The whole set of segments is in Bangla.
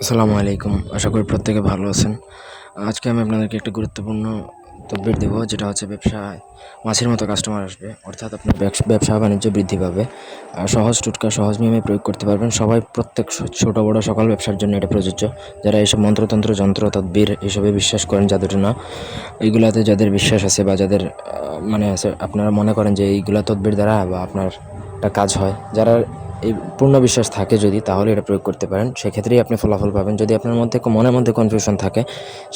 আসসালামু আলাইকুম। আশা করি প্রত্যেকে ভালো আছেন। আজকে আমি আপনাদেরকে একটা গুরুত্বপূর্ণ তদবির দেব, যেটা হচ্ছে ব্যবসায় মাছের মতো কাস্টমার আসবে, অর্থাৎ আপনার ব্যবসা বাণিজ্য বৃদ্ধি পাবে। সহজ টোটকা, সহজ নিয়মে প্রয়োগ করতে পারবেন সবাই। প্রত্যেক ছোট বড় সকল ব্যবসার জন্য এটা প্রযোজ্য। যারা এইসব মন্ত্রতন্ত্র যন্ত্র তদবির এসবে বিশ্বাস করেন, জাদুটোনা এইগুলাতে যাদের বিশ্বাস আছে বা যাদের মানে আছে, আপনারা মনে করেন যে এইগুলা তদবির দ্বারা বা আপনার একটা কাজ হয়, যারা এই পূর্ণ বিশ্বাস থাকে যদি, তাহলে এটা প্রয়োগ করতে পারেন। সেক্ষেত্রেই আপনি ফলাফল পাবেন। যদি আপনার মনের মধ্যে কনফিউশন থাকে,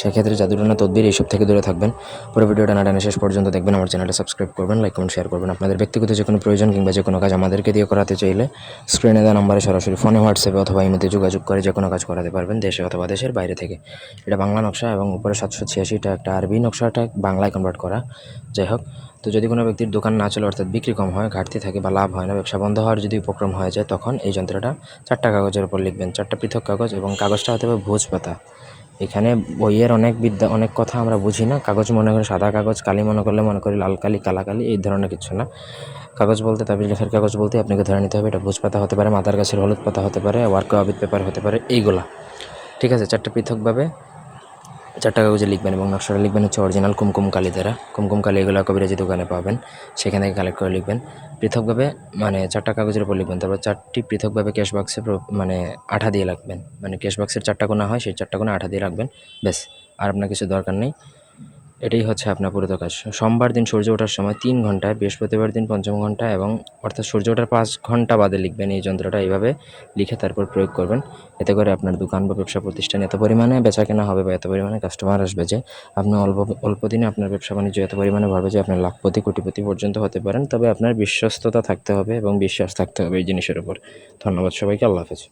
সেক্ষেত্রে জাদুটোনা তদবির এইসব থেকে দূরে থাকবেন। পুরো ভিডিওটা না টেনে শেষ পর্যন্ত দেখবেন। আমার চ্যানেলটা সাবস্ক্রাইব করবেন, লাইক কমেন্ট শেয়ার করবেন। আপনাদের ব্যক্তিগত যে কোনো প্রয়োজন কিংবা যে কোনো কাজ আমাদেরকে দিয়ে করাতে চাইলে স্ক্রিনে দেওয়া নাম্বারে সরাসরি ফোনে, হোয়াটসঅ্যাপে অথবা ইমেতে যোগাযোগ করে যে কোনো কাজ করাতে পারবেন, দেশে অথবা দেশের বাইরে থেকে। এটা বাংলা নকশা এবং উপরে 786টা একটা আরবি নকশাটা বাংলায় কনভার্ট করা। যাই হোক, তো যদি কোনো ব্যক্তির দোকান না চলে, অর্থাৎ বিক্রি কম হয়, ঘাটতি থাকে বা লাভ হয় না, ব্যবসা বন্ধ হওয়ার যদি উপক্রম হয়ে যায়, তখন এই যন্ত্রটা 4টা কাগজের উপর লিখবেন, 4টা পৃথক কাগজ, এবং কাগজটা হতে হবে ভোজপাতা। এখানে বইয়ের অনেক বিদ্যা, অনেক কথা আমরা বুঝি না। কাগজ মনে করে সাদা কাগজ, কালি মনে করি লাল কালি, কালা কালি, এই ধরনের কিছু না। কাগজ বলতে, তাবিজ লেখার কাগজ বলতে আপনাকে ধরে নিতে হবে এটা ভোজপাতা হতে পারে, মাদার গাছের হলুদ পাতা হতে পারে, ওয়ার্ক আবিদ পেপার হতে পারে, এইগুলা। ঠিক আছে, 4টা পৃথকভাবে 4টা কাগজে লিখবেন এবং নকশাটা লিখবেন হচ্ছে অরিজিনাল কুমকুম কালি দ্বারা। কুমকুম কালি এগুলো কবিরাজি দোকানে পাবেন, সেখান থেকে কালেক্ট করে লিখবেন পৃথকভাবে। মানে 4টা কাগজের উপর লিখবেন। তারপর 4টি পৃথকভাবে ক্যাশ বাক্সে মানে আঠা দিয়ে রাখবেন। মানে ক্যাশ বাক্সের 4টা কোণা হয়, সেই 4টা কোণা আঠা দিয়ে রাখবেন, ব্যাস। আর আপনার কিছু দরকার নেই। এটাই হচ্ছে আপনার পুরো কাজ। সোমবার দিন সূর্য ওঠার সময় 3 ঘন্টায়, বৃহস্পতিবার দিন পঞ্চম ঘন্টা, এবং অর্থাৎ সূর্য ওঠার 5 ঘন্টা বাদে লিখবেন এই যন্ত্রটা। এইভাবে লিখে তারপর প্রয়োগ করবেন। এতে করে আপনার দোকান বা ব্যবসা প্রতিষ্ঠান এত পরিমাণে বেচা কেনা হবে বা এত পরিমাণে কাস্টমার আসবে যে আপনি অল্প দিনে আপনার ব্যবসা বাণিজ্য এত পরিমাণে বাড়বে যে আপনি লাখপতি কোটিপতি পর্যন্ত হতে পারেন। তবে আপনার বিশ্বস্ততা থাকতে হবে এবং বিশ্বাস থাকতে হবে এই জিনিসের উপর। ধন্যবাদ সবাইকে। আল্লাহ হাফেজ।